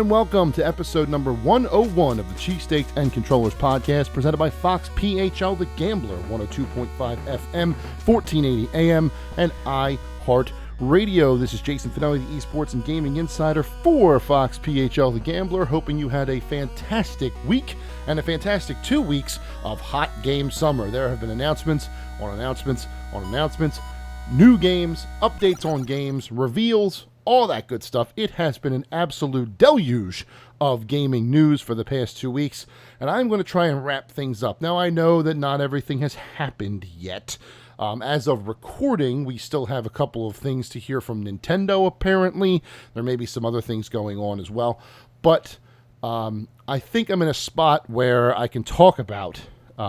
Welcome to episode number 101 of the Cheesesteaks and Controllers podcast, presented by Fox PHL The Gambler, 102.5 FM, 1480 AM, and iHeart Radio. This is Jason Finelli, the esports and gaming insider for Fox PHL The Gambler, hoping you had a fantastic week and a fantastic 2 weeks of hot game summer. There have been announcements on announcements on announcements, new games, updates on games, reveals, all that good stuff. It has been an absolute deluge of gaming news for the past 2 weeks, and I'm going to try and wrap things up. Now, I know that not everything has happened yet. As of recording, we still have a couple of things to hear from Nintendo, apparently. There may be some other things going on as well, but I think I'm in a spot where I can talk about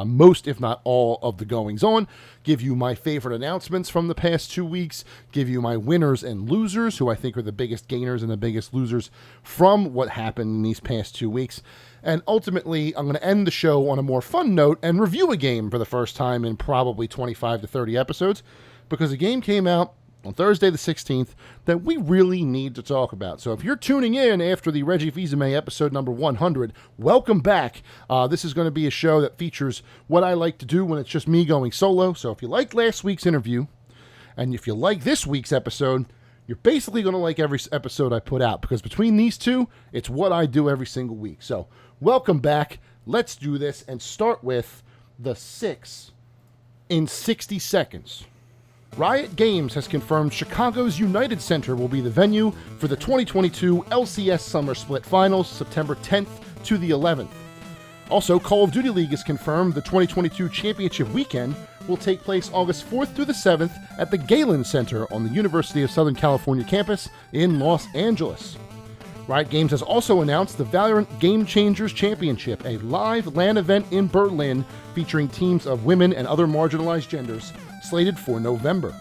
most, if not all, of the goings-on, give you my favorite announcements from the past 2 weeks, give you my winners and losers, who I think are the biggest gainers and the biggest losers from what happened in these past 2 weeks. And ultimately, I'm going to end the show on a more fun note and review a game for the first time in probably 25 to 30 episodes, because a game came out on Thursday the 16th that we really need to talk about. So if you're tuning in after the Reggie Fils-Aimé episode number 100, welcome back. This is going to be a show that features what I like to do when it's just me going solo. So if you liked last week's interview, and if you like this week's episode, you're basically going to like every episode I put out, because between these two, it's what I do every single week. So welcome back. Let's do this and start with the 6 in 60 seconds. Riot Games has confirmed Chicago's United Center will be the venue for the 2022 LCS Summer Split Finals, September 10th to the 11th. Also, Call of Duty League has confirmed the 2022 Championship Weekend will take place August 4th through the 7th at the Galen Center on the University of Southern California campus in Los Angeles. Riot Games has also announced the Valorant Game Changers Championship, a live LAN event in Berlin featuring teams of women and other marginalized genders, slated for November.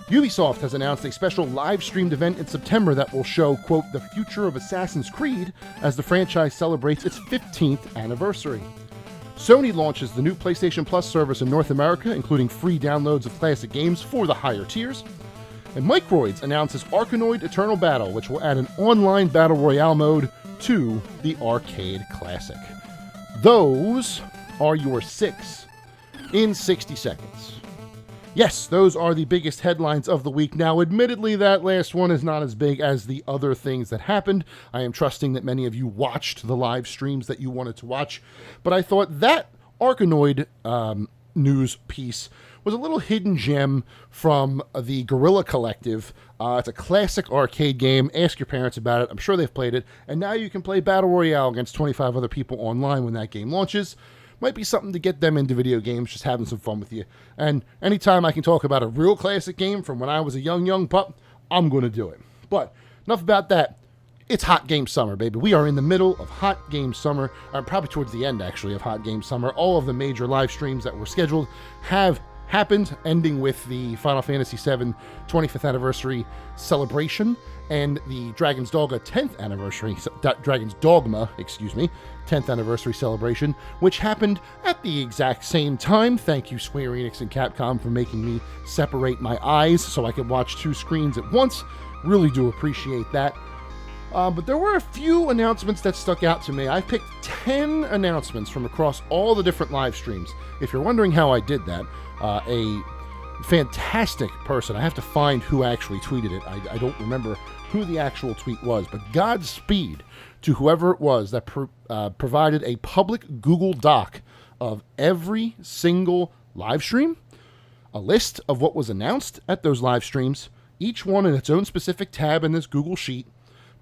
Ubisoft has announced a special live-streamed event in September that will show, quote, the future of Assassin's Creed as the franchise celebrates its 15th anniversary. Sony launches the new PlayStation Plus service in North America, including free downloads of classic games for the higher tiers. And Microids announces Arkanoid Eternal Battle, which will add an online battle royale mode to the arcade classic. Those are your 6 in 60 seconds. Yes, those are the biggest headlines of the week. Now, admittedly, that last one is not as big as the other things that happened. I am trusting that many of you watched the live streams that you wanted to watch, but I thought that Arkanoid news piece was a little hidden gem from the Guerrilla Collective. It's a classic arcade game. Ask your parents about it. I'm sure they've played it. And now you can play Battle Royale against 25 other people online when that game launches. Might be something to get them into video games, just having some fun with you. And anytime I can talk about a real classic game from when I was a young pup, I'm going to do it. But enough about that. It's Hot Game Summer, baby. We are in the middle of Hot Game Summer, probably towards the end, actually, of Hot Game Summer. All of the major live streams that were scheduled have happened, ending with the Final Fantasy VII 25th anniversary celebration and the Dragon's Dogma 10th anniversary, 10th anniversary celebration, which happened at the exact same time. Thank you, Square Enix and Capcom, for making me separate my eyes so I could watch 2 screens at once. Really do appreciate that. But there were a few announcements that stuck out to me. I picked 10 announcements from across all the different live streams. If you're wondering how I did that, a fantastic person, I have to find who actually tweeted it. I don't remember who the actual tweet was, but Godspeed to whoever it was that provided a public Google Doc of every single live stream, a list of what was announced at those live streams, each one in its own specific tab in this Google Sheet,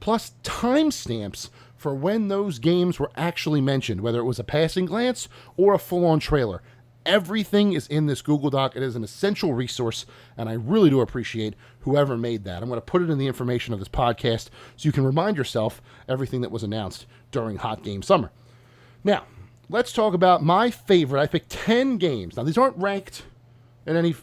plus timestamps for when those games were actually mentioned, whether it was a passing glance or a full-on trailer. Everything is in this Google Doc. It is an essential resource, and I really do appreciate whoever made that. I'm going to put it in the information of this podcast so you can remind yourself everything that was announced during Hot Game Summer. Now, let's talk about my favorite. I picked 10 games. Now, these aren't ranked in any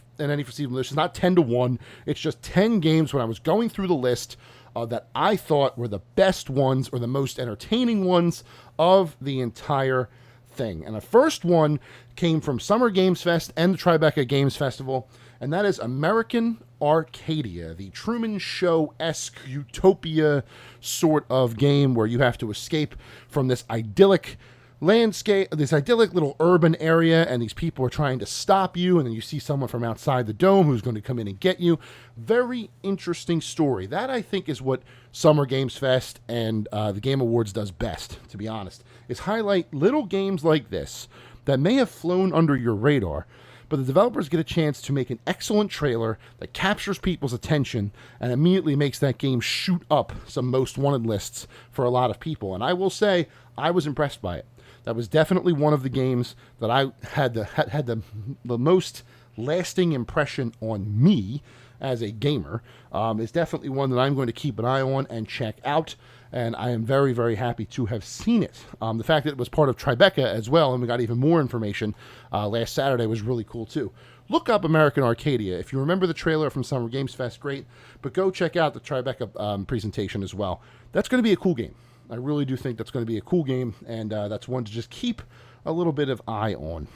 foreseeable list. It's not 10 to 1. It's just 10 games when I was going through the list that I thought were the best ones or the most entertaining ones of the entire thing. And the first one came from Summer Games Fest and the Tribeca Games Festival, and that is American Arcadia, the Truman Show-esque utopia sort of game where you have to escape from this idyllic landscape, this idyllic little urban area, and these people are trying to stop you, and then you see someone from outside the dome who's going to come in and get you. Very interesting story. That, I think, is what Summer Games Fest and the Game Awards does best, to be honest, is highlight little games like this that may have flown under your radar, but the developers get a chance to make an excellent trailer that captures people's attention and immediately makes that game shoot up some most wanted lists for a lot of people. And I will say, I was impressed by it. That was definitely one of the games that I had the most lasting impression on me as a gamer. It's definitely one that I'm going to keep an eye on and check out, and I am very, very happy to have seen it. The fact that it was part of Tribeca as well, and we got even more information last Saturday, was really cool too. Look up American Arcadia. If you remember the trailer from Summer Games Fest, great, but go check out the Tribeca presentation as well. That's going to be a cool game. I really do think that's going to be a cool game, and that's one to just keep a little bit of eye on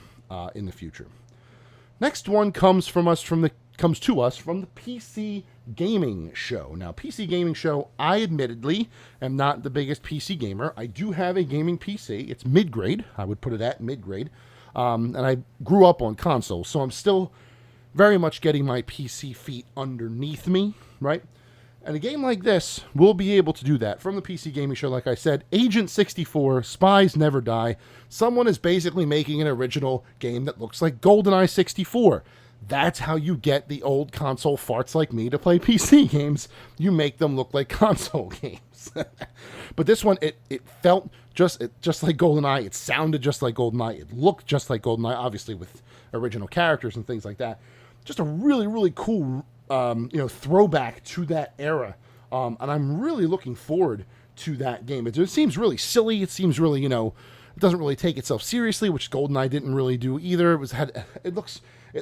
in the future. Next one comes to us from the PC Gaming Show. Now, PC Gaming Show, I admittedly am not the biggest PC gamer. I do have a gaming PC. It's mid-grade. I would put it at mid-grade. And I grew up on consoles, so I'm still very much getting my PC feet underneath me, right? And a game like this will be able to do that. From the PC Gaming Show, like I said, Agent 64, Spies Never Die. Someone is basically making an original game that looks like GoldenEye 64. That's how you get the old console farts like me to play PC games. You make them look like console games. But this one, it felt just like GoldenEye. It sounded just like GoldenEye. It looked just like GoldenEye, obviously with original characters and things like that. Just a really, really cool throwback to that era. And I'm really looking forward to that game. It seems really silly. It seems really, it doesn't really take itself seriously, which GoldenEye didn't really do either. It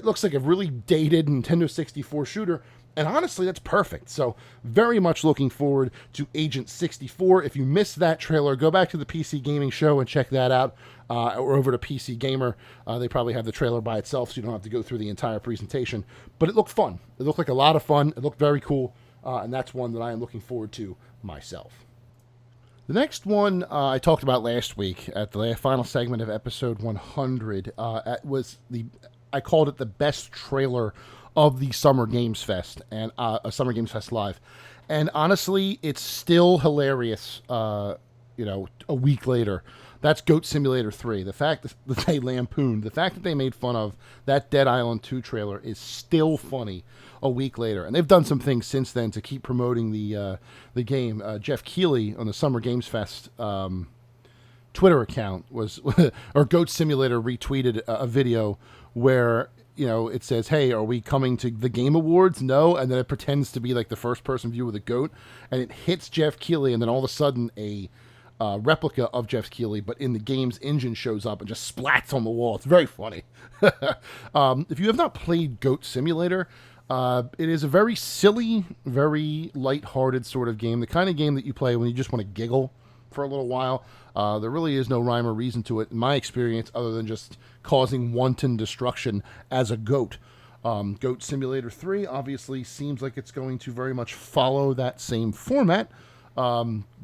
looks like a really dated Nintendo 64 shooter, and honestly, that's perfect. So very much looking forward to Agent 64. If you missed that trailer, go back to the PC Gaming Show and check that out, or over to PC Gamer. They probably have the trailer by itself, so you don't have to go through the entire presentation. But it looked fun. It looked like a lot of fun. It looked very cool, and that's one that I am looking forward to myself. The next one I talked about last week at the final segment of episode 100 I called it the best trailer of the Summer Games Fest and Summer Games Fest Live. And honestly, it's still hilarious, a week later. That's Goat Simulator 3. The fact that they lampooned, the fact that they made fun of that Dead Island 2 trailer is still funny a week later. And they've done some things since then to keep promoting the game. Jeff Keighley on the Summer Games Fest Twitter account or Goat Simulator retweeted a video where it says, "Hey, are we coming to the Game Awards?" No, and then it pretends to be like the first person view of the goat, and it hits Jeff Keighley, and then all of a sudden a replica of Jeff Keighley, but in the game's engine, shows up and just splats on the wall. It's very funny. If you have not played Goat Simulator, it is a very silly, very lighthearted sort of game, the kind of game that you play when you just want to giggle for a little while. There really is no rhyme or reason to it, in my experience, other than just causing wanton destruction as a goat. Goat Simulator 3 obviously seems like it's going to very much follow that same format,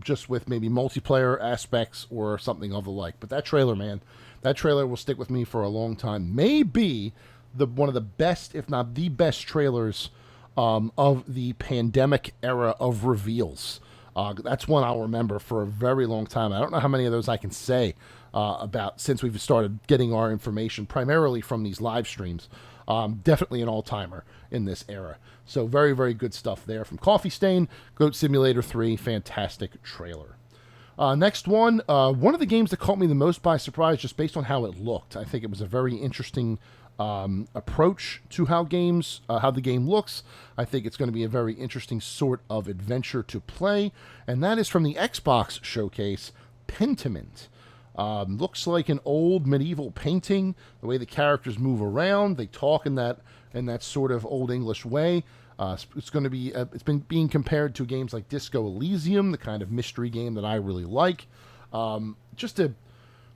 just with maybe multiplayer aspects or something of the like. But that trailer, man, that trailer will stick with me for a long time. Maybe one of the best, if not the best trailers of the pandemic era of reveals. That's one I'll remember for a very long time. I don't know how many of those I can say about since we've started getting our information primarily from these live streams. Definitely an all-timer in this era. So very, very good stuff there from Coffee Stain. Goat Simulator 3, fantastic trailer. Next one of the games that caught me the most by surprise just based on how it looked. I think it was a very interesting approach to how the game looks. I think it's going to be a very interesting sort of adventure to play, and that is from the Xbox showcase, Pentiment. Looks like an old medieval painting. The way the characters move around, they talk in that sort of old English way. It's going to be. It's been being compared to games like Disco Elysium, the kind of mystery game that I really like. Just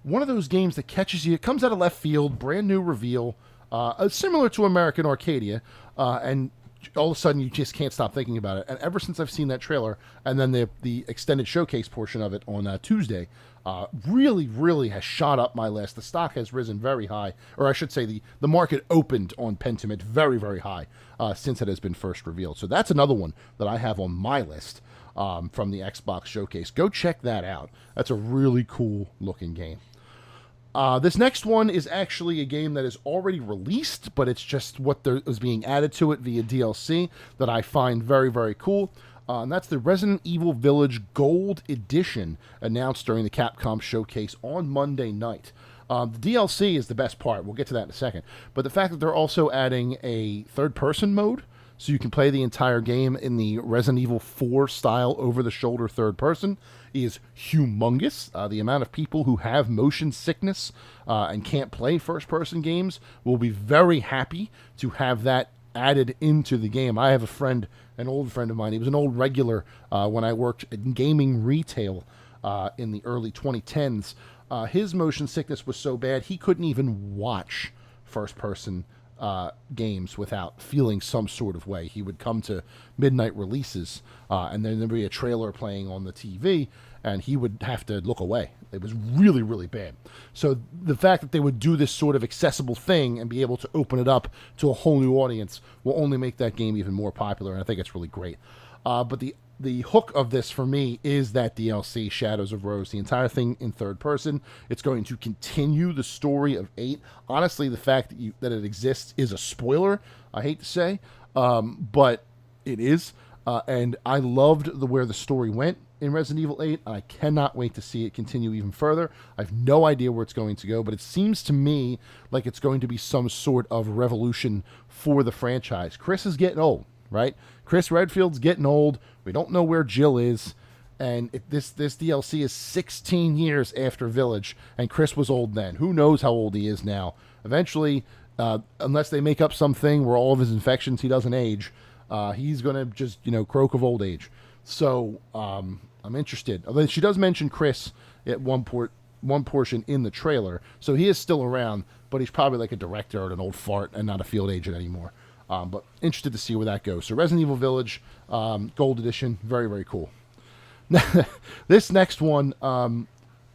one of those games that catches you. It comes out of left field, brand new reveal, similar to American Arcadia, and all of a sudden you just can't stop thinking about it. And ever since I've seen that trailer, and then the extended showcase portion of it on Tuesday, really has shot up my list. The stock has risen very high, or I should say the market opened on Pentiment very, very high since it has been first revealed. So that's another one that I have on my list from the Xbox showcase. Go check that out. That's a really cool looking game. This next one is actually a game that is already released, but it's just what there is being added to it via DLC that I find very, very cool. And that's the Resident Evil Village Gold Edition, announced during the Capcom showcase on Monday night. The DLC is the best part. We'll get to that in a second. But the fact that they're also adding a third-person mode, so you can play the entire game in the Resident Evil 4 style over-the-shoulder third person, is humongous. The amount of people who have motion sickness and can't play first-person games will be very happy to have that added into the game. I have a friend, an old friend of mine. He was an old regular when I worked in gaming retail in the early 2010s. His motion sickness was so bad he couldn't even watch first-person games without feeling some sort of way. He would come to midnight releases, and then there'd be a trailer playing on the TV, and he would have to look away. It was really, really bad. So the fact that they would do this sort of accessible thing and be able to open it up to a whole new audience will only make that game even more popular, and I think it's really great. But the hook of this for me is that DLC, Shadows of Rose, the entire thing in third person. It's going to continue the story of 8. Honestly, the fact that it exists is a spoiler, I hate to say, but it is. And I loved where the story went in Resident Evil 8. I cannot wait to see it continue even further. I have no idea where it's going to go, but it seems to me like it's going to be some sort of revolution for the franchise. Chris is getting old, right? Chris Redfield's getting old. We don't know where Jill is. And this DLC is 16 years after Village, and Chris was old then. Who knows how old he is now? Eventually, unless they make up something where all of his infections he doesn't age, he's going to just, croak of old age. So I'm interested. Although she does mention Chris at one portion in the trailer, so he is still around, but he's probably like a director or an old fart and not a field agent anymore. But interested to see where that goes. So Resident Evil Village, Gold Edition, very, very cool. This next one,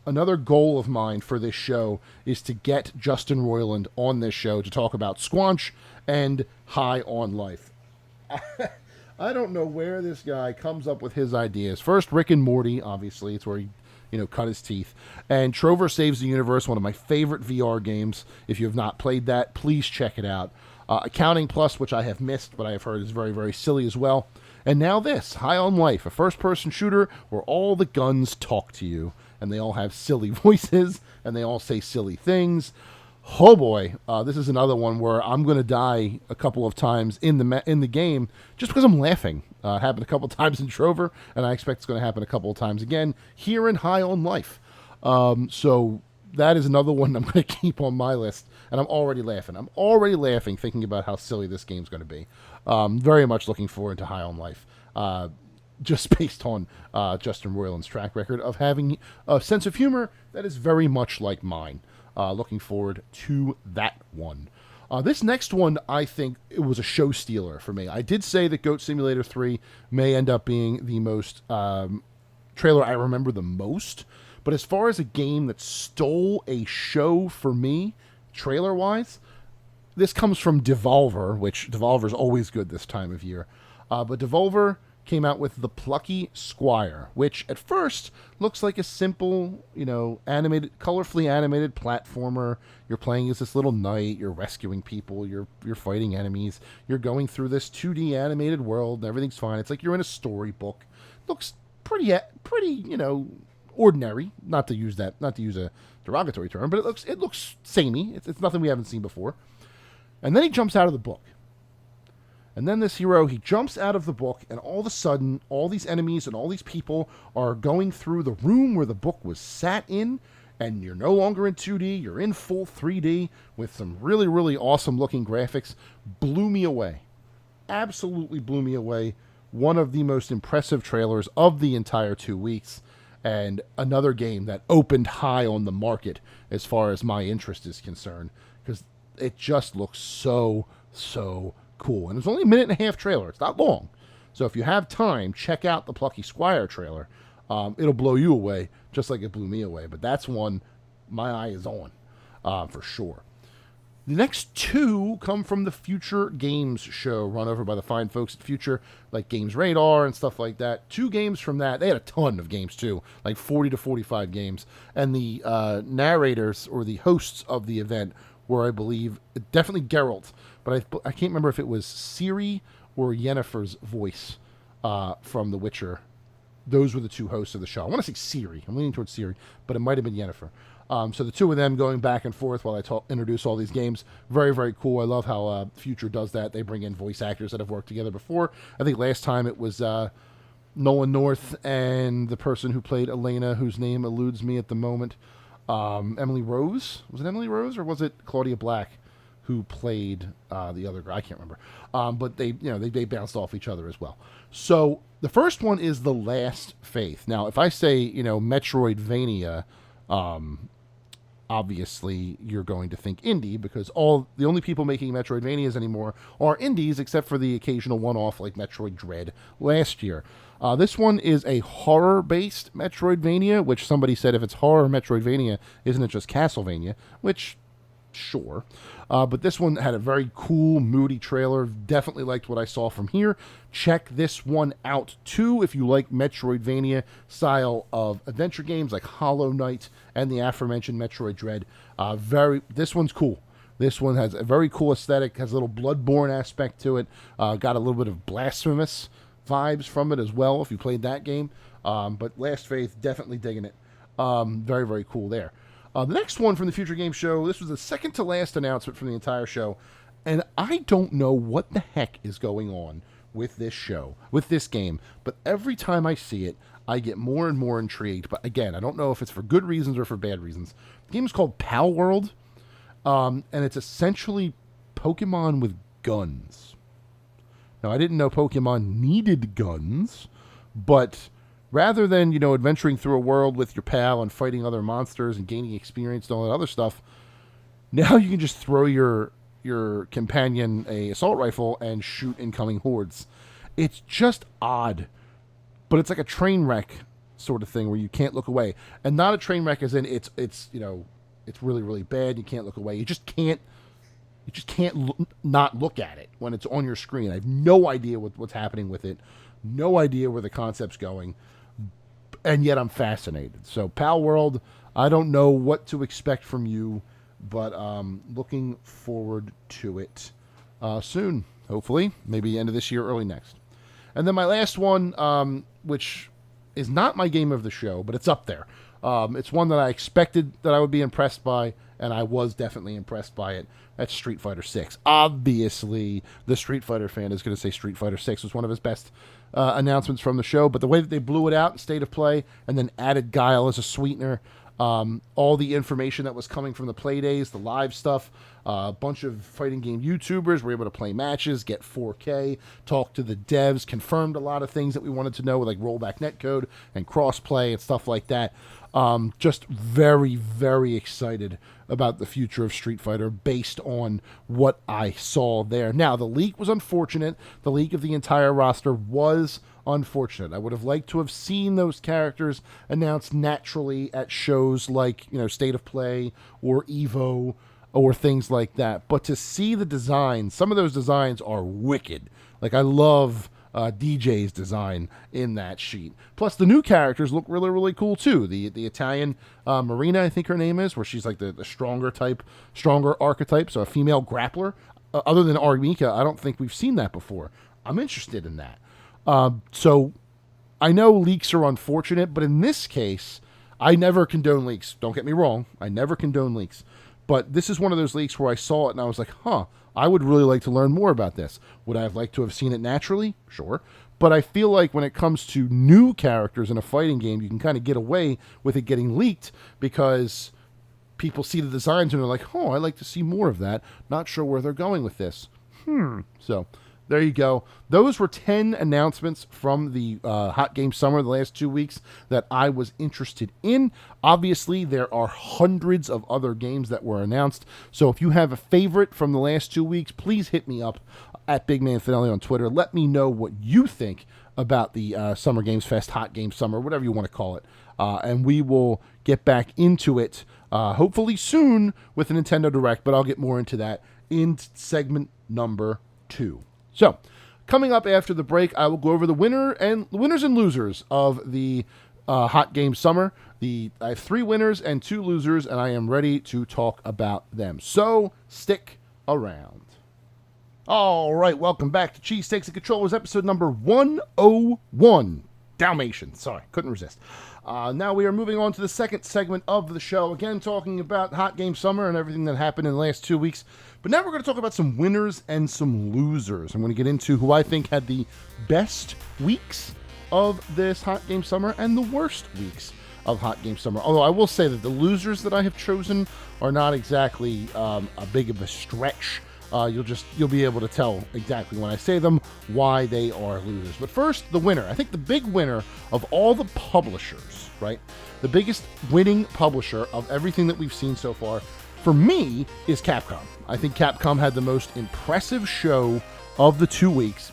another goal of mine for this show is to get Justin Roiland on this show to talk about Squanch and High on Life. I don't know where this guy comes up with his ideas. First, Rick and Morty, obviously. It's where he cut his teeth. And Trover Saves the Universe, one of my favorite VR games. If you have not played that, please check it out. Accounting Plus, which I have missed, but I have heard is very, very silly as well. And now this, High on Life, a first-person shooter where all the guns talk to you, and they all have silly voices, and they all say silly things. Oh boy, this is another one where I'm going to die a couple of times in the game just because I'm laughing. Happened a couple of times in Trover, and I expect it's going to happen a couple of times again here in High on Life. So that is another one I'm going to keep on my list, and I'm already laughing. I'm already laughing thinking about how silly this game's going to be. Very much looking forward to High on Life, just based on Justin Roiland's track record of having a sense of humor that is very much like mine. Looking forward to that one. This next one, I think it was a show stealer for me. I did say that Goat Simulator 3 may end up being the most trailer I remember the most. But as far as a game that stole a show for me, trailer-wise, this comes from Devolver, which Devolver's always good this time of year. But Devolver came out with The Plucky Squire, which at first looks like a simple, colorfully animated platformer. You're playing as this little knight, you're rescuing people, you're fighting enemies, you're going through this 2D animated world, and everything's fine. It's like you're in a storybook. Looks pretty, ordinary. Not to use a derogatory term, but it looks samey. It's nothing we haven't seen before. And then he jumps out of the book. And then this hero, he jumps out of the book, and all of a sudden, all these enemies and all these people are going through the room where the book was sat in, and you're no longer in 2D, you're in full 3D with some really, really awesome looking graphics. Blew me away. Absolutely blew me away. One of the most impressive trailers of the entire 2 weeks, and another game that opened high on the market as far as my interest is concerned, because it just looks so cool. And it's only a 1.5-minute trailer. It's not long. So if you have time, check out the Plucky Squire trailer. It'll blow you away, just like it blew me away. But that's one my eye is on, for sure. The next two come from the Future Games show, run over by the fine folks at Future, like Games Radar and stuff like that. 2 games from that. They had a ton of games, too, like 40 to 45 games. And the narrators, or the hosts of the event, were, I believe, definitely Geralt, but I can't remember if it was Ciri or Yennefer's voice from The Witcher. Those were the 2 hosts of the show. I want to say Ciri. I'm leaning towards Ciri, but it might have been Yennefer. So the 2 of them going back and forth while I introduce all these games. Very, very cool. I love how Future does that. They bring in voice actors that have worked together before. I think last time it was Nolan North and the person who played Elena, whose name eludes me at the moment. Emily Rose. Was it Emily Rose or was it Claudia Black who played the other girl? I can't remember. But they bounced off each other as well. So the first one is The Last Faith. Now, if I say, Metroidvania, obviously you're going to think indie, because the only people making Metroidvanias anymore are indies, except for the occasional one-off like Metroid Dread last year. This one is a horror-based Metroidvania, which somebody said if it's horror Metroidvania, isn't it just Castlevania? Which, sure. But this one had a very cool, moody trailer. Definitely liked what I saw from here. Check this one out, too, if you like Metroidvania style of adventure games like Hollow Knight and the aforementioned Metroid Dread. This one's cool. This one has a very cool aesthetic, has a little Bloodborne aspect to it. Got a little bit of Blasphemous vibes from it as well, if you played that game. But Last Faith, definitely digging it. Very, very cool there. The next one from the Future Games show, this was the second to last announcement from the entire show, and I don't know what the heck is going on with this show, with this game, but every time I see it, I get more and more intrigued. But again, I don't know if it's for good reasons or for bad reasons. The game is called Pal World, and it's essentially Pokemon with guns. Now, I didn't know Pokemon needed guns, but rather than, adventuring through a world with your pal and fighting other monsters and gaining experience and all that other stuff, now you can just throw your companion a assault rifle and shoot incoming hordes. It's just odd, but it's like a train wreck sort of thing where you can't look away. And not a train wreck as in it's really, really bad. You can't look away. You just can't not look at it when it's on your screen. I have no idea what's happening with it. No idea where the concept's going. And yet I'm fascinated. So Pal World, I don't know what to expect from you, but looking forward to it soon, hopefully. Maybe end of this year, early next. And then my last one, which is not my game of the show, but it's up there. It's one that I expected that I would be impressed by, and I was definitely impressed by it. That's Street Fighter 6. Obviously, the Street Fighter fan is going to say Street Fighter 6 was one of his best announcements from the show, but the way that they blew it out in State of Play and then added Guile as a sweetener, all the information that was coming from the play days, the live stuff, a bunch of fighting game YouTubers were able to play matches, get 4K, talk to the devs, confirmed a lot of things that we wanted to know, like rollback netcode and crossplay and stuff like that. Just very, very excited about the future of Street Fighter based on what I saw there. Now, the leak was unfortunate. The leak of the entire roster was unfortunate. I would have liked to have seen those characters announced naturally at shows like, State of Play or EVO or things like that. But to see the designs, some of those designs are wicked. Like, I love DJ's design in that sheet. Plus, the new characters look really, really cool, too. The Italian Marina, I think her name is, where she's like the stronger archetype, so a female grappler. Other than Armika, I don't think we've seen that before. I'm interested in that. So, I know leaks are unfortunate, but in this case, I never condone leaks. Don't get me wrong. I never condone leaks. But this is one of those leaks where I saw it and I was like, I would really like to learn more about this. Would I have liked to have seen it naturally? Sure. But I feel like when it comes to new characters in a fighting game, you can kind of get away with it getting leaked because people see the designs and they're like, oh, I'd like to see more of that. Not sure where they're going with this. So there you go. Those were 10 announcements from the Hot Game Summer the last 2 weeks that I was interested in. Obviously, there are hundreds of other games that were announced. So if you have a favorite from the last 2 weeks, please hit me up at Big Man Finale on Twitter. Let me know what you think about the Summer Games Fest, Hot Game Summer, whatever you want to call it. And we will get back into it hopefully soon with the Nintendo Direct, but I'll get more into that in segment number 2. So, coming up after the break, I will go over the winners and losers of the Hot Game Summer. I have 3 winners and 2 losers, and I am ready to talk about them. So, stick around. All right, welcome back to Cheesesteaks and Controllers, episode number 101. Dalmatian. Sorry, couldn't resist. Now we are moving on to the second segment of the show. Again, talking about Hot Game Summer and everything that happened in the last 2 weeks. But now we're going to talk about some winners and some losers. I'm going to get into who I think had the best weeks of this Hot Game Summer and the worst weeks of Hot Game Summer. Although I will say that the losers that I have chosen are not exactly a big of a stretch. You'll be able to tell exactly when I say them why they are losers. But first, the winner. I think the big winner of all the publishers, right? The biggest winning publisher of everything that we've seen so far, for me, is Capcom. I think Capcom had the most impressive showing of the 2 weeks,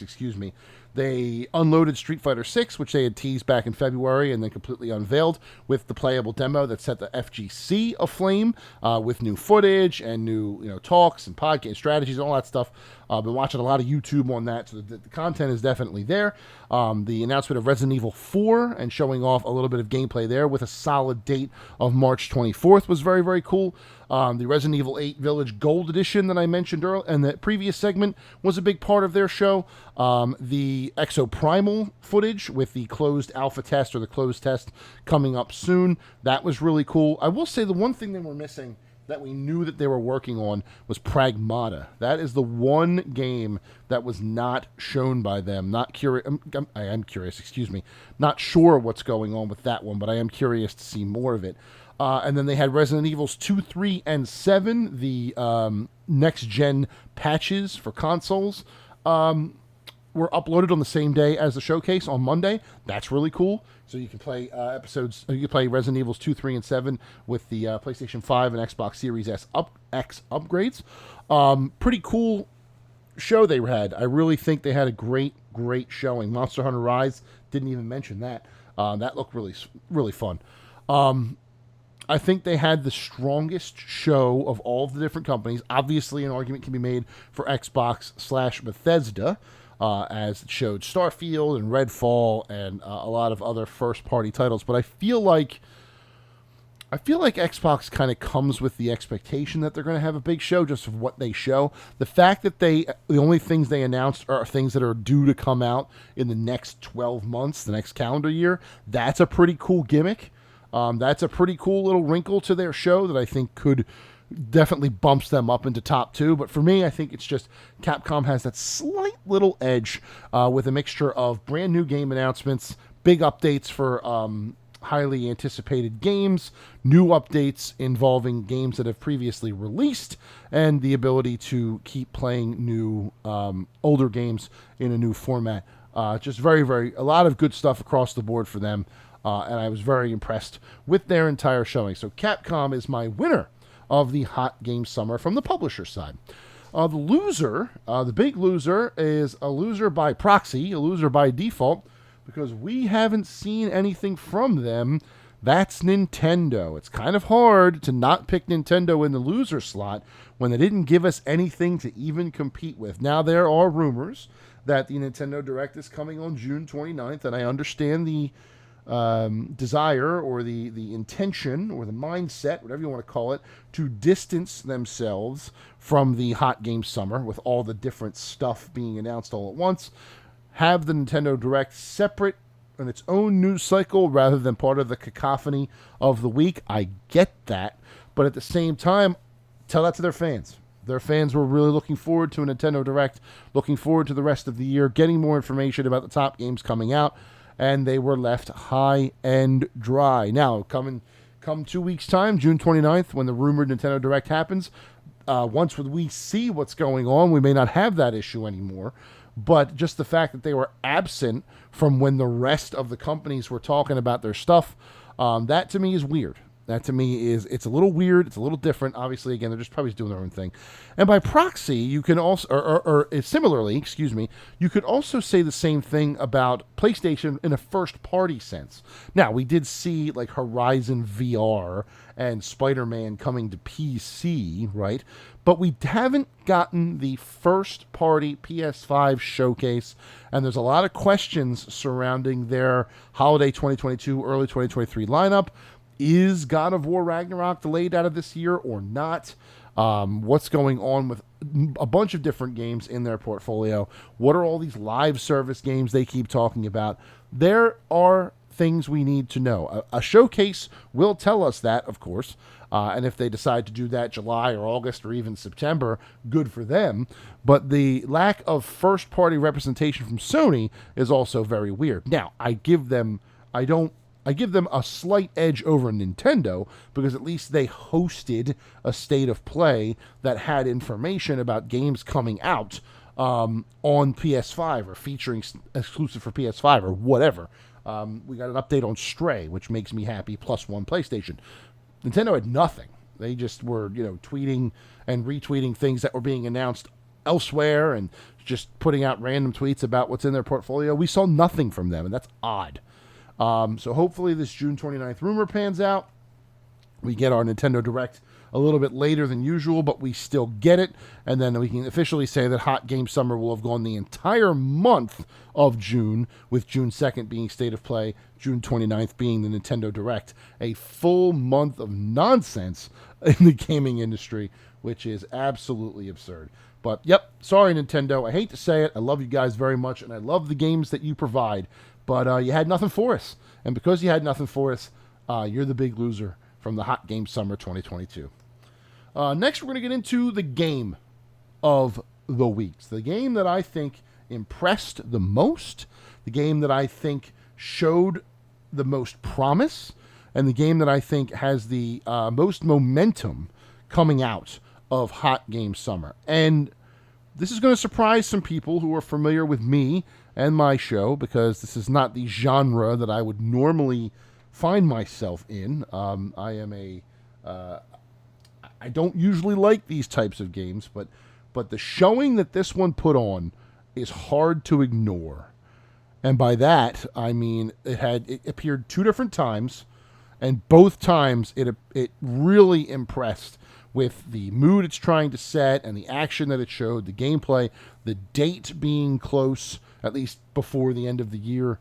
excuse me. They unloaded Street Fighter VI, which they had teased back in February and then completely unveiled with the playable demo that set the FGC aflame with new footage and new talks and podcast strategies and all that stuff. I've been watching a lot of YouTube on that, so the content is definitely there. The announcement of Resident Evil 4 and showing off a little bit of gameplay there with a solid date of March 24th was very, very cool. The Resident Evil 8 Village Gold Edition that I mentioned earlier in the previous segment was a big part of their show. The Exoprimal footage with the closed alpha test or the closed test coming up soon. That was really cool. I will say the one thing they were missing that we knew that they were working on was Pragmata. That is the one game that was not shown by them. I am curious, excuse me. Not sure what's going on with that one, but I am curious to see more of it. And then they had Resident Evils 2, 3, and 7, the next-gen patches for consoles, were uploaded on the same day as the showcase on Monday. That's really cool. So you can play Resident Evils 2, 3, and 7 with the PlayStation 5 and Xbox Series X upgrades. Pretty cool show they had. I really think they had a great showing. Monster Hunter Rise, didn't even mention that. That looked really, really fun. I think they had the strongest show of all of the different companies. Obviously, an argument can be made for Xbox/Bethesda, as it showed Starfield and Redfall and a lot of other first-party titles. But I feel like Xbox kind of comes with the expectation that they're going to have a big show just of what they show. The fact that the only things they announced are things that are due to come out in the next 12 months, the next calendar year, that's a pretty cool gimmick. That's a pretty cool little wrinkle to their show that I think could definitely bumps them up into top 2. But for me, I think it's just Capcom has that slight little edge with a mixture of brand new game announcements, big updates for highly anticipated games, new updates involving games that have previously released, and the ability to keep playing new older games in a new format. Just very, very, a lot of good stuff across the board for them. And I was very impressed with their entire showing. So Capcom is my winner of the Hot Game Summer from the publisher side. The loser, the big loser, is a loser by proxy, a loser by default, because we haven't seen anything from them. That's Nintendo. It's kind of hard to not pick Nintendo in the loser slot when they didn't give us anything to even compete with. Now, there are rumors that the Nintendo Direct is coming on June 29th, and I understand the desire or the intention or the mindset, whatever you want to call it, to distance themselves from the Hot Game Summer with all the different stuff being announced all at once, have the Nintendo Direct separate in its own news cycle rather than part of the cacophony of the week. I get that, but at the same time, tell that to their fans. Their fans were really looking forward to a Nintendo Direct, looking forward to the rest of the year, getting more information about the top games coming out, and they were left high and dry. Now, come 2 weeks' time, June 29th, when the rumored Nintendo Direct happens, once we see what's going on, we may not have that issue anymore. But just the fact that they were absent from when the rest of the companies were talking about their stuff, that to me is weird. That to me it's a little weird. It's a little different. Obviously, again, they're just probably doing their own thing. And by proxy, you can also, or similarly, excuse me, you could also say the same thing about PlayStation in a first-party sense. Now, we did see like Horizon VR and Spider-Man coming to PC, right? But we haven't gotten the first-party PS5 showcase, and there's a lot of questions surrounding their holiday 2022, early 2023 lineup. Is God of War Ragnarok delayed out of this year or not? What's going on with a bunch of different games in their portfolio? What are all these live service games they keep talking about? There are things we need to know. A showcase will tell us that, of course. And if they decide to do that July or August or even September, good for them. But the lack of first-party representation from Sony is also very weird. Now, I give them a slight edge over Nintendo because at least they hosted a state of play that had information about games coming out on PS5 or featuring exclusive for PS5 or whatever. We got an update on Stray, which makes me happy, +1 PlayStation. Nintendo had nothing. They just were, tweeting and retweeting things that were being announced elsewhere and just putting out random tweets about what's in their portfolio. We saw nothing from them, and that's odd. So hopefully this June 29th rumor pans out. We get our Nintendo Direct a little bit later than usual, but we still get it. And then we can officially say that Hot Game Summer will have gone the entire month of June, with June 2nd being State of Play, June 29th being the Nintendo Direct. A full month of nonsense in the gaming industry, which is absolutely absurd. But, yep, sorry, Nintendo. I hate to say it. I love you guys very much, and I love the games that you provide. But you had nothing for us. And because you had nothing for us, you're the big loser from the Hot Game Summer 2022. Next, we're going to get into the game of the week. The game that I think impressed the most, the game that I think showed the most promise, and the game that I think has the most momentum coming out of Hot Game Summer. And this is going to surprise some people who are familiar with me and my show, because this is not the genre that I would normally find myself in. I don't usually like these types of games, but the showing that this one put on is hard to ignore. And by that, I mean it appeared 2 different times, and both times it really impressed with the mood it's trying to set and the action that it showed, the gameplay, the date being close, at least before the end of the year,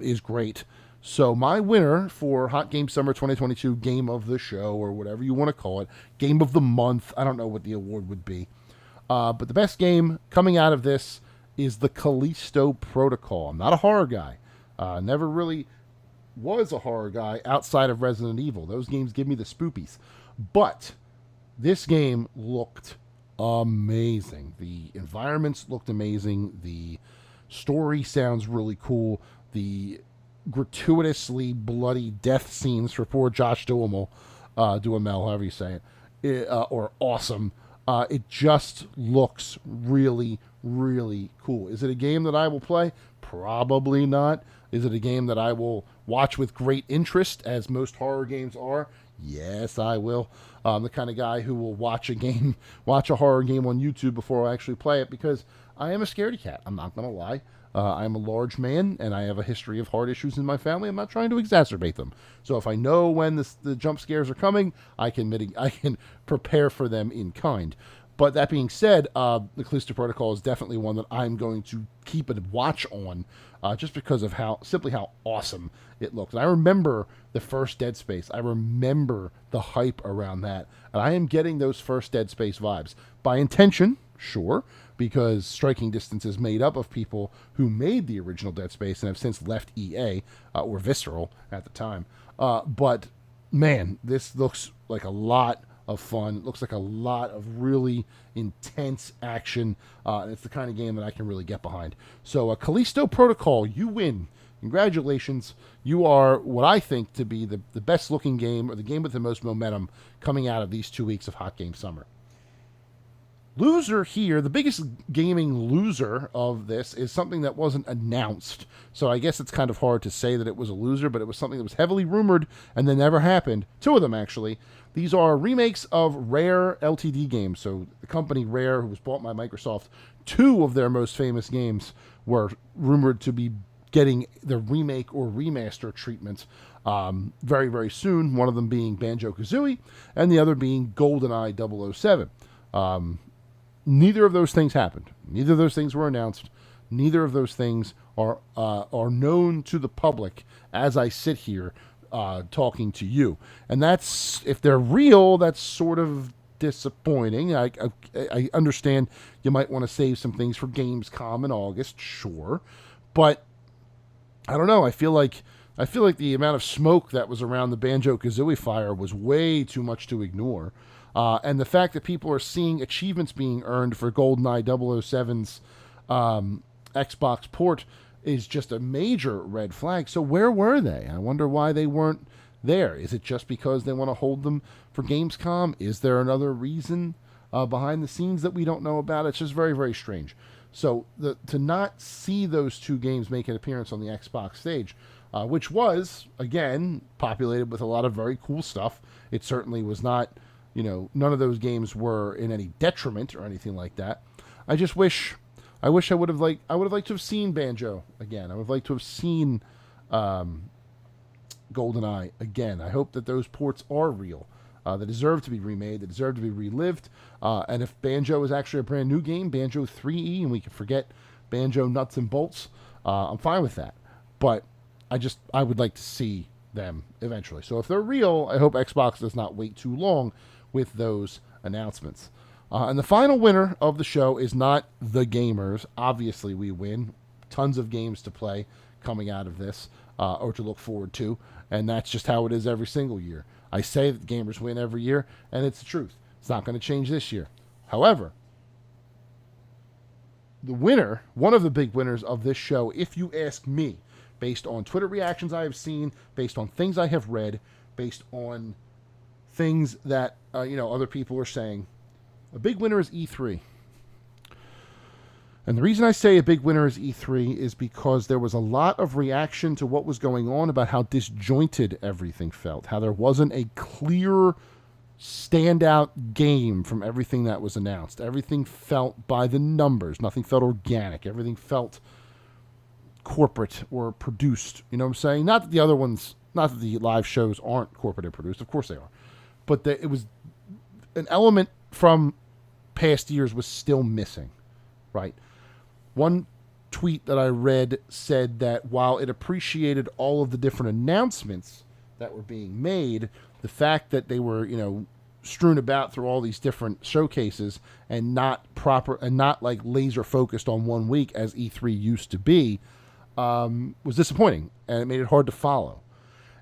is great. So my winner for Hot Game Summer 2022 Game of the Show, or whatever you want to call it, Game of the Month, I don't know what the award would be. But the best game coming out of this is the Callisto Protocol. I'm not a horror guy. Never really was a horror guy outside of Resident Evil. Those games give me the spoopies. But this game looked amazing. The environments looked amazing. The story sounds really cool. The gratuitously bloody death scenes for poor Josh Duhamel, however you say it, or awesome. It just looks really, really cool. Is it a game that I will play? Probably not. Is it a game that I will watch with great interest, as most horror games are? Yes, I will. I'm the kind of guy who will watch a horror game on YouTube before I actually play it, because I am a scaredy cat. I'm not going to lie. I'm a large man, and I have a history of heart issues in my family. I'm not trying to exacerbate them. So if I know when the jump scares are coming, I can prepare for them in kind. But that being said, the Callisto Protocol is definitely one that I'm going to keep a watch on, just because of how awesome it looks. And I remember the first Dead Space. I remember the hype around that. And I am getting those first Dead Space vibes. By intention, sure, because Striking Distance is made up of people who made the original Dead Space and have since left EA, or Visceral at the time. But, man, this looks like a lot of fun. It looks like a lot of really intense action. And it's the kind of game that I can really get behind. So Callisto Protocol, you win. Congratulations. You are what I think to be the best looking game, or the game with the most momentum coming out of these 2 weeks of Hot Game Summer. Loser here, the biggest gaming loser of this is something that wasn't announced. So I guess it's kind of hard to say that it was a loser, but it was something that was heavily rumored and then never happened. 2 of them, actually. These are remakes of Rare LTD games. So the company Rare, who was bought by Microsoft, 2 of their most famous games were rumored to be getting the remake or remaster treatment very, very soon. One of them being Banjo-Kazooie and the other being GoldenEye 007. Neither of those things happened. Neither of those things were announced. Neither of those things are known to the public as I sit here talking to you. And that's, if they're real, that's sort of disappointing. I understand you might want to save some things for Gamescom in August, sure, but I don't know. I feel like the amount of smoke that was around the Banjo-Kazooie fire was way too much to ignore. And the fact that people are seeing achievements being earned for GoldenEye 007's Xbox port is just a major red flag. So where were they? I wonder why they weren't there. Is it just because they want to hold them for Gamescom? Is there another reason behind the scenes that we don't know about? It's just very, very strange. So to not see those 2 games make an appearance on the Xbox stage, which was, again, populated with a lot of very cool stuff. It certainly was not... none of those games were in any detriment or anything like that. I would have liked to have seen Banjo again. I would have liked to have seen GoldenEye again. I hope that those ports are real. They deserve to be remade. They deserve to be relived. And if Banjo is actually a brand new game, Banjo 3E, and we can forget Banjo Nuts and Bolts, I'm fine with that. But I would like to see them eventually. So if they're real, I hope Xbox does not wait too long with those announcements. And the final winner of the show is not the gamers. Obviously, we win. Tons of games to play coming out of this, or to look forward to. And that's just how it is every single year. I say that gamers win every year, and it's the truth. It's not going to change this year. However, the winner, one of the big winners of this show, if you ask me, based on Twitter reactions I have seen, based on things I have read, based on things that other people are saying, a big winner is E3. And the reason I say a big winner is E3 is because there was a lot of reaction to what was going on about how disjointed everything felt, how there wasn't a clear standout game from everything that was announced. Everything felt by the numbers. Nothing felt organic. Everything felt corporate or produced. You know what I'm saying? Not that the other ones, not that the live shows aren't corporate and produced. Of course they are. But it was an element from past years was still missing, right? One tweet that I read said that while it appreciated all of the different announcements that were being made, the fact that they were, strewn about through all these different showcases and not like laser focused on one week as E3 used to be, was disappointing, and it made it hard to follow.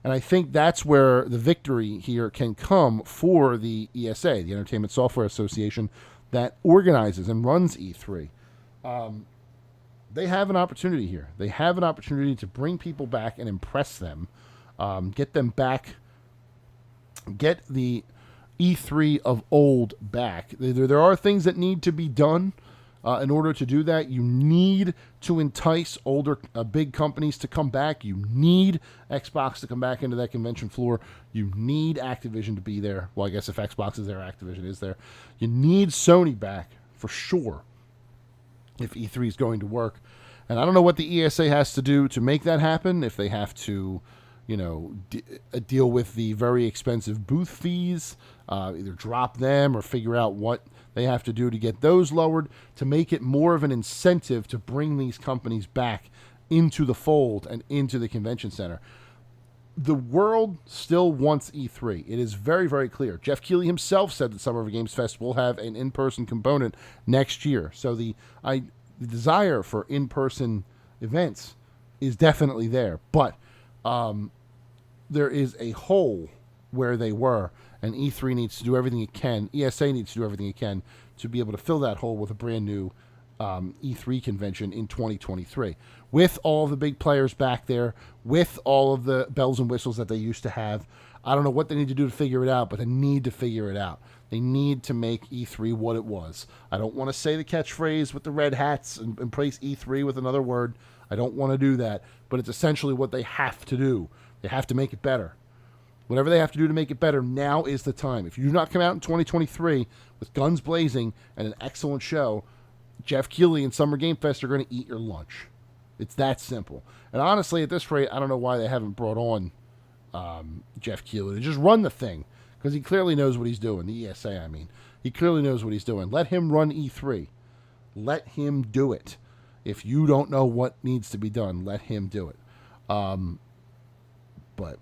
And I think that's where the victory here can come for the ESA, the Entertainment Software Association, that organizes and runs E3. They have an opportunity here. They have an opportunity to bring people back and impress them, get them back, get the E3 of old back. There are things that need to be done. In order to do that, you need to entice older, big companies to come back. You need Xbox to come back into that convention floor. You need Activision to be there. Well, I guess if Xbox is there, Activision is there. You need Sony back for sure if E3 is going to work. And I don't know what the ESA has to do to make that happen. If they have to, deal with the very expensive booth fees, either drop them or figure out what they have to do to get those lowered to make it more of an incentive to bring these companies back into the fold and into the convention center. The world still wants E3. It is very, very clear. Jeff Keighley himself said that Summer of Games Fest will have an in-person component next year. So the desire for in-person events is definitely there. But there is a hole where they were. and E3 needs to do everything it can, ESA needs to do everything it can to be able to fill that hole with a brand new E3 convention in 2023. With all the big players back there, with all of the bells and whistles that they used to have. I don't know what they need to do to figure it out, but they need to figure it out. They need to make E3 what it was. I don't want to say the catchphrase with the red hats and replace E3 with another word. I don't want to do that, but it's essentially what they have to do. They have to make it better. Whatever they have to do to make it better, now is the time. If you do not come out in 2023 with guns blazing and an excellent show, Jeff Keighley and Summer Game Fest are going to eat your lunch. It's that simple. And honestly, at this rate, I don't know why they haven't brought on Jeff Keighley to just run the thing, because he clearly knows what he's doing. The ESA, I mean. He clearly knows what he's doing. Let him run E3. Let him do it. If you don't know what needs to be done, let him do it. But,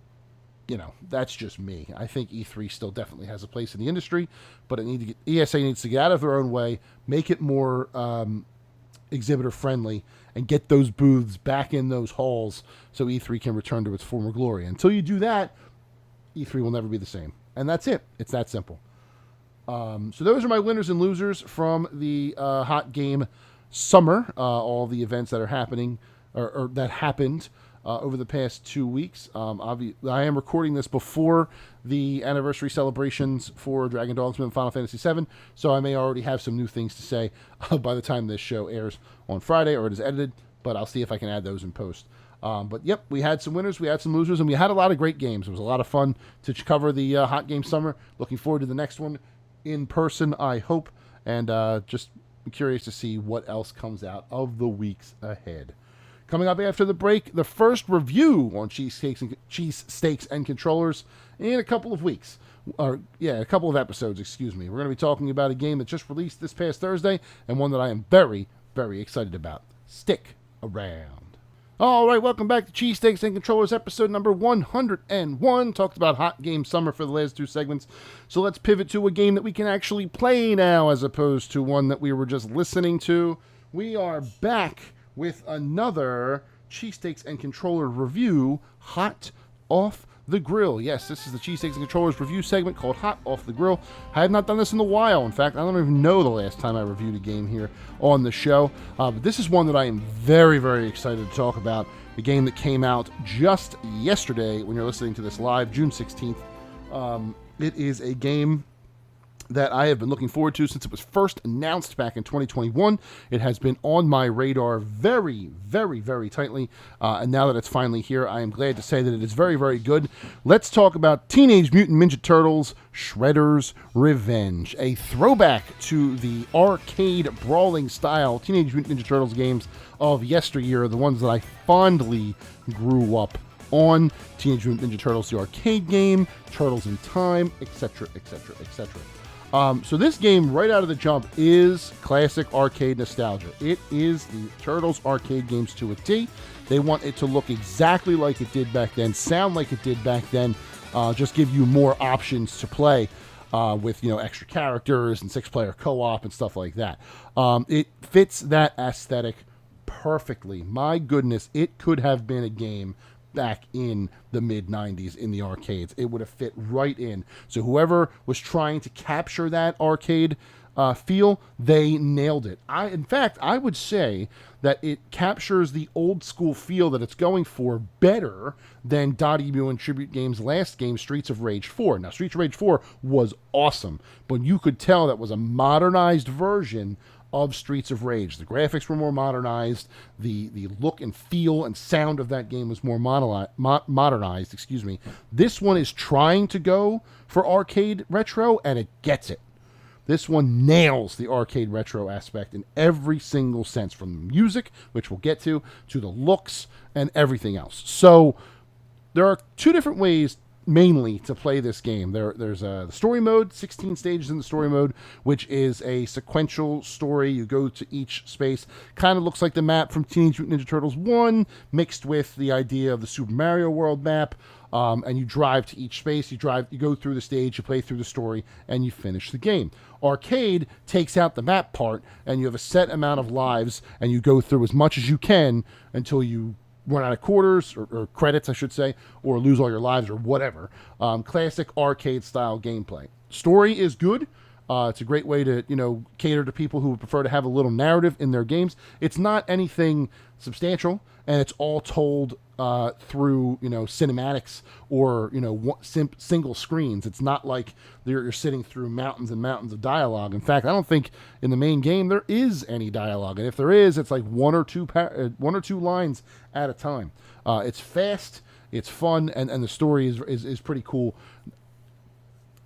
you know, that's just me. I think E3 still definitely has a place in the industry, but ESA needs to get out of their own way, make it more exhibitor friendly, and get those booths back in those halls so E3 can return to its former glory. Until you do that, E3 will never be the same. And that's it. It's that simple. So those are my winners and losers from the Hot Game Summer, all the events that are happening, or that happened over the past 2 weeks. I am recording this before the anniversary celebrations for Dragon Dogma and Final Fantasy VII, so I may already have some new things to say by the time this show airs on Friday, or it is edited, but I'll see if I can add those in post. But yep, we had some winners, we had some losers, and we had a lot of great games. It was a lot of fun to cover the Hot Game Summer. Looking forward to the next one in person, I hope, and just curious to see what else comes out of the weeks ahead. Coming up after the break, the first review on cheesesteaks and controllers in a couple of weeks. A couple of episodes, excuse me. We're going to be talking about a game that just released this past Thursday, and one that I am very, very excited about. Stick around. All right, welcome back to Cheesesteaks and Controllers, episode number 101. Talked about Hot Game Summer for the last two segments. So let's pivot to a game that we can actually play now, as opposed to one that we were just listening to. We are back with another Cheesesteaks and Controller review, Hot Off the Grill. Yes, this is the Cheesesteaks and Controllers review segment called Hot Off the Grill. I have not done this in a while. In fact, I don't even know the last time I reviewed a game here on the show. But this is one that I am very, very excited to talk about. The game that came out just yesterday when you're listening to this live, June 16th. It is a game that I have been looking forward to since it was first announced back in 2021. It has been on my radar very, very, very tightly. And now that it's finally here, I am glad to say that it is very, very good. Let's talk about Teenage Mutant Ninja Turtles Shredder's Revenge, a throwback to the arcade brawling style Teenage Mutant Ninja Turtles games of yesteryear, the ones that I fondly grew up on. Teenage Mutant Ninja Turtles, the arcade game, Turtles in Time, etc., etc., etc. So this game, right out of the jump, is classic arcade nostalgia. It is the Turtles arcade games to a T. They want it to look exactly like it did back then, sound like it did back then, just give you more options to play with, extra characters and 6-player co-op and stuff like that. It fits that aesthetic perfectly. My goodness, it could have been a game back in the mid-90s in the arcades. It would have fit right in. So whoever was trying to capture that arcade feel, they nailed it. In fact, I would say that it captures the old school feel that it's going for better than DotEmu and Tribute Games' last game, Streets of Rage 4. Now, Streets of Rage 4 was awesome, but you could tell that was a modernized version of Streets of Rage. The graphics were more modernized. The look and feel and sound of that game was more modernized. This one is trying to go for arcade retro, and it gets it. This one nails the arcade retro aspect in every single sense, from the music, which we'll get to the looks and everything else. So there are two different ways mainly to play this game. There's a story mode, 16 stages in the story mode, which is a sequential story. You go to each space. Kind of looks like the map from Teenage Mutant Ninja Turtles 1, mixed with the idea of the Super Mario World map. And you drive to each space. You go through the stage, you play through the story, and you finish the game. Arcade takes out the map part, and you have a set amount of lives, and you go through as much as you can until you run out of quarters or credits, I should say, or lose all your lives or whatever. Classic arcade style gameplay. Story is good. It's a great way to, cater to people who would prefer to have a little narrative in their games. It's not anything substantial, and it's all told through, cinematics or, single screens. It's not like you're sitting through mountains and mountains of dialogue. In fact, I don't think in the main game there is any dialogue, and if there is, it's like one or two lines at a time. It's fast, it's fun, and the story is pretty cool.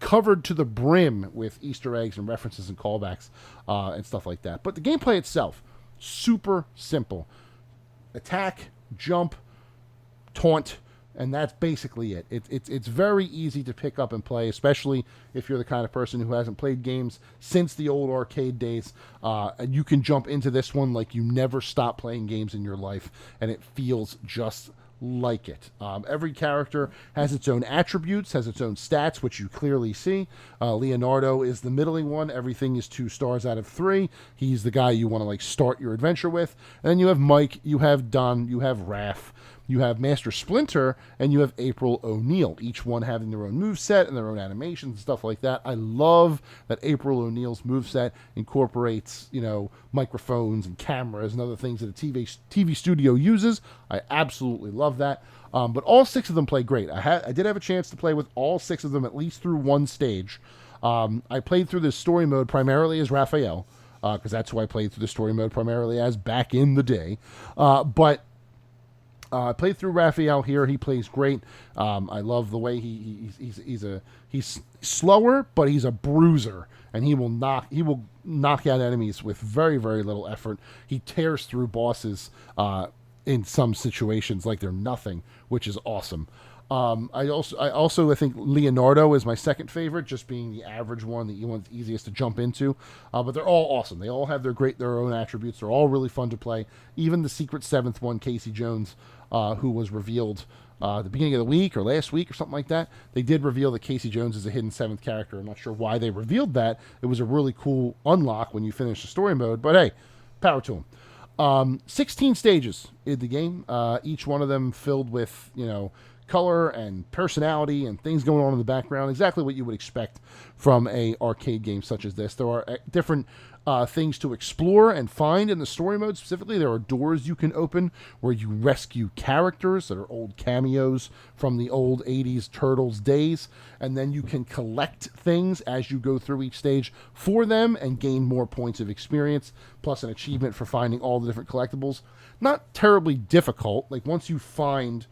Covered to the brim with Easter eggs and references and callbacks and stuff like that. But the gameplay itself, super simple. Attack, jump, taunt, and that's basically it. It's very easy to pick up and play, especially if you're the kind of person who hasn't played games since the old arcade days. And you can jump into this one like you never stop playing games in your life, and it feels just like it. Every character has its own attributes, has its own stats, which you clearly see. Leonardo is the middling one. Everything is 2 stars out of 3. He's the guy you want to start your adventure with. And then you have Mike, you have Don, you have Raph, you have Master Splinter, and you have April O'Neil, each one having their own moveset and their own animations and stuff like that. I love that April O'Neil's moveset incorporates, microphones and cameras and other things that a TV studio uses. I absolutely love that. But all 6 of them play great. I did have a chance to play with all 6 of them at least through one stage. I played through this story mode primarily as Raphael, because that's who I played through the story mode primarily as back in the day. But I played through Raphael here. He plays great. I love the way he's slower, but he's a bruiser, and he will knock out enemies with very, very little effort. He tears through bosses in some situations like they're nothing, which is awesome. I think Leonardo is my second favorite, just being the average one, the one's easiest to jump into. But they're all awesome. They all have their own attributes. They're all really fun to play. Even the secret 7th one, Casey Jones, who was revealed at the beginning of the week or last week or something like that. They did reveal that Casey Jones is a hidden 7th character. I'm not sure why they revealed that. It was a really cool unlock when you finish the story mode. But hey, power to them. 16 stages in the game, each one of them filled with, color and personality and things going on in the background. Exactly what you would expect from a arcade game such as this. There are different things to explore and find in the story mode. Specifically, there are doors you can open where you rescue characters that are old cameos from the old 80s Turtles days, and then you can collect things as you go through each stage for them and gain more points of experience, plus an achievement for finding all the different collectibles. Not terribly difficult. Like, once you find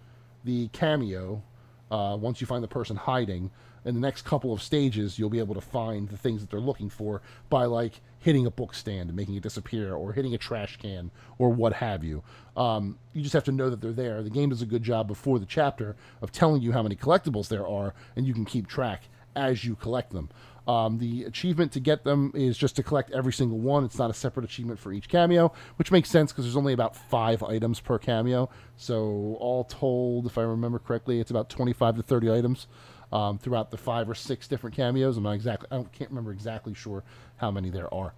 the cameo, once you find the person hiding, in the next couple of stages you'll be able to find the things that they're looking for by hitting a book stand and making it disappear, or hitting a trash can, or what have you. You just have to know that they're there. The game does a good job before the chapter of telling you how many collectibles there are, and you can keep track as you collect them. The achievement to get them is just to collect every single one. It's not a separate achievement for each cameo, which makes sense because there's only about 5 items per cameo. So all told, if I remember correctly, it's about 25 to 30 items throughout the 5 or 6 different cameos. I can't remember exactly sure how many there are.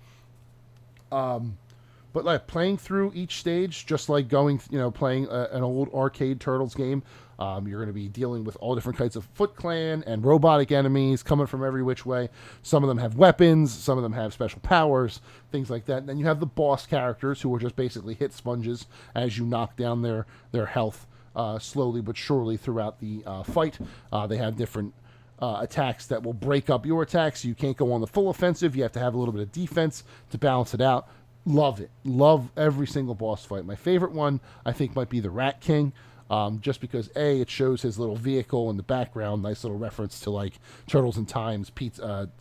But playing through each stage, just like playing an old arcade Turtles game, you're going to be dealing with all different kinds of Foot Clan and robotic enemies coming from every which way. Some of them have weapons, some of them have special powers, things like that. And then you have the boss characters, who are just basically hit sponges as you knock down their health slowly but surely throughout the fight. They have different attacks that will break up your attacks. You can't go on the full offensive. You have to have a little bit of defense to balance it out. Love it. Love every single boss fight. My favorite one, I think, might be the Rat King, just because, A, it shows his little vehicle in the background, nice little reference to, Turtles in Time's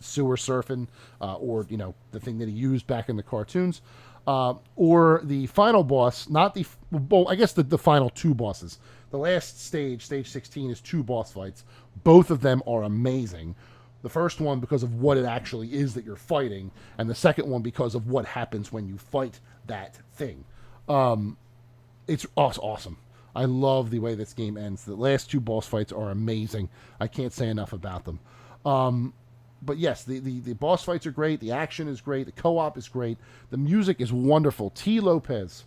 sewer surfing, or, the thing that he used back in the cartoons. Or the final boss, I guess the final 2 bosses. The last stage 16, is 2 boss fights. Both of them are amazing. The first one because of what it actually is that you're fighting, and the second one because of what happens when you fight that thing. It's awesome. I love the way this game ends. The last 2 boss fights are amazing. I can't say enough about them. But yes, the boss fights are great. The action is great. The co-op is great. The music is wonderful. T. Lopez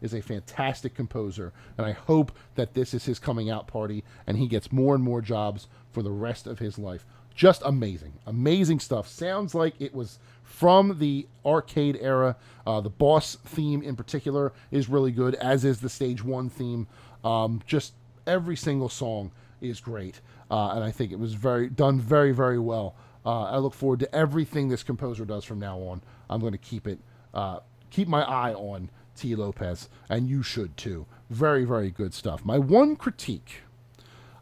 is a fantastic composer, and I hope that this is his coming out party and he gets more and more jobs for the rest of his life. Just amazing. Amazing stuff. Sounds like it was from the arcade era. The boss theme in particular is really good, as is the stage 1 theme. Just every single song is great, and I think it was done very, very well. I look forward to everything this composer does from now on. I'm going to keep my eye on T. Lopez, and you should too. Very, very good stuff. My one critique,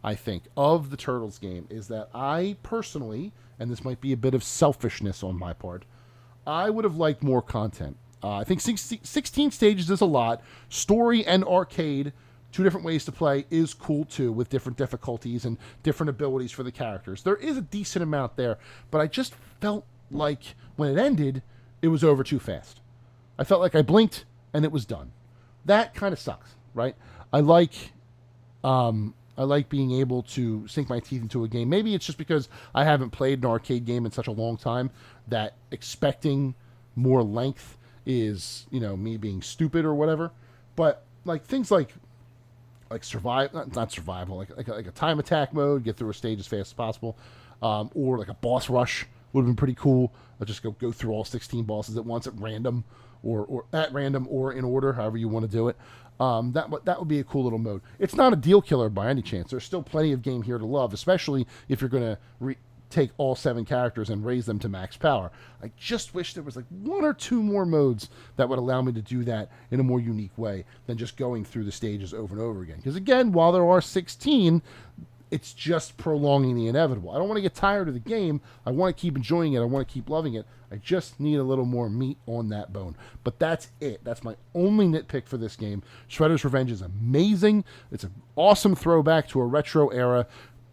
I think, of the Turtles game is that I personally, and this might be a bit of selfishness on my part, I would have liked more content. I think 16 stages is a lot. Story and arcade, 2 different ways to play, is cool too, with different difficulties and different abilities for the characters. There is a decent amount there, but I just felt like when it ended, it was over too fast. I felt like I blinked and it was done. That kind of sucks, right? I like being able to sink my teeth into a game. Maybe it's just because I haven't played an arcade game in such a long time that expecting more length is, me being stupid or whatever. But like things like not survival, like a time attack mode, get through a stage as fast as possible, or like a boss rush would have been pretty cool. I'll just go through all 16 bosses at once at random, or in order, however you want to do it. That would be a cool little mode. It's not a deal killer by any chance. There's still plenty of game here to love, especially if you're going to take all 7 characters and raise them to max power. I just wish there was like 1 or 2 more modes that would allow me to do that in a more unique way than just going through the stages over and over again. Because again, while there are 16, it's just prolonging the inevitable. I don't want to get tired of the game. I want to keep enjoying it. I want to keep loving it. I just need a little more meat on that bone. But that's it. That's my only nitpick for this game. Shredder's Revenge is amazing. It's an awesome throwback to a retro era,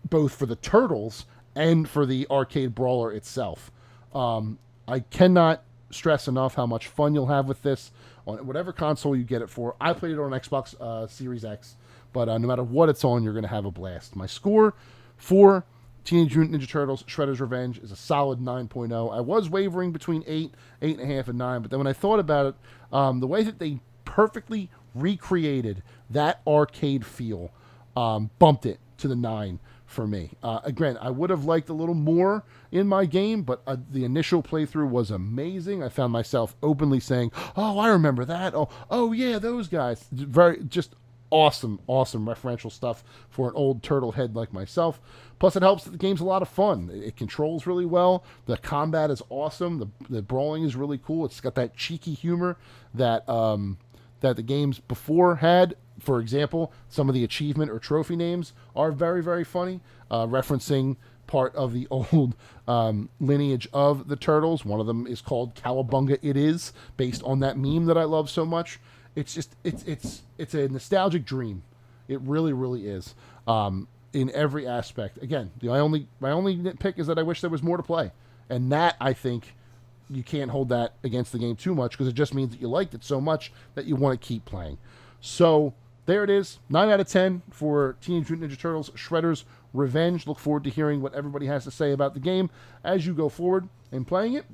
both for the Turtles and for the arcade brawler itself. I cannot stress enough how much fun you'll have with this on whatever console you get it for. I played it on Xbox Series X, but no matter what it's on, you're going to have a blast. My score for Teenage Mutant Ninja Turtles Shredder's Revenge is a solid 9.0. I was wavering between 8, 8.5, and 9, but then when I thought about it, the way that they perfectly recreated that arcade feel bumped it to the 9 for me. Again, I would have liked a little more in my game, but the initial playthrough was amazing. I found myself openly saying, "Oh, I remember that. Oh yeah, those guys." Just awesome referential stuff for an old turtle head like myself. Plus, it helps that the game's a lot of fun. It controls really well. The combat is awesome. The brawling is really cool. It's got that cheeky humor that the games before had. For example, some of the achievement or trophy names are very, very funny, referencing part of the old lineage of the Turtles. One of them is called Cowabunga It Is, based on that meme that I love so much. It's just, it's a nostalgic dream. It really, really is, in every aspect. Again, my only nitpick is that I wish there was more to play. And that, I think, you can't hold that against the game too much, because it just means that you liked it so much that you want to keep playing. So there it is, 9 out of 10 for Teenage Mutant Ninja Turtles Shredder's Revenge. Look forward to hearing what everybody has to say about the game as you go forward in playing it.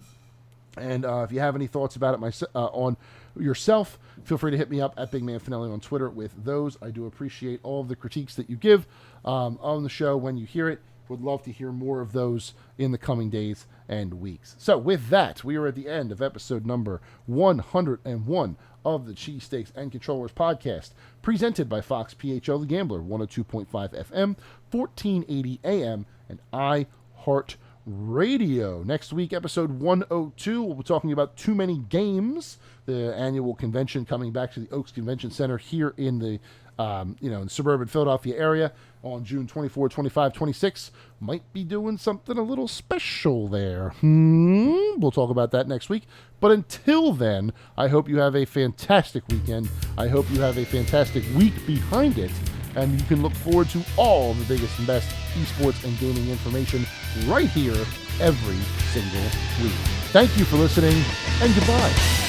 And if you have any thoughts about it on yourself, feel free to hit me up at Big Man Finelli on Twitter with those. I do appreciate all of the critiques that you give on the show when you hear it. Would love to hear more of those in the coming days and weeks. So with that, we are at the end of episode number 101 of the Cheesesteaks and Controllers podcast, presented by Fox PHL The Gambler, 102.5 FM, 1480 AM, and iHeartRadio. Next week, episode 102, we'll be talking about Too Many Games, the annual convention coming back to the Oaks Convention Center here in the in the suburban Philadelphia area on June 24, 25, 26. Might be doing something a little special there. We'll talk about that next week. But until then, I hope you have a fantastic weekend. I hope you have a fantastic week behind it. And you can look forward to all the biggest and best esports and gaming information right here every single week. Thank you for listening, and goodbye.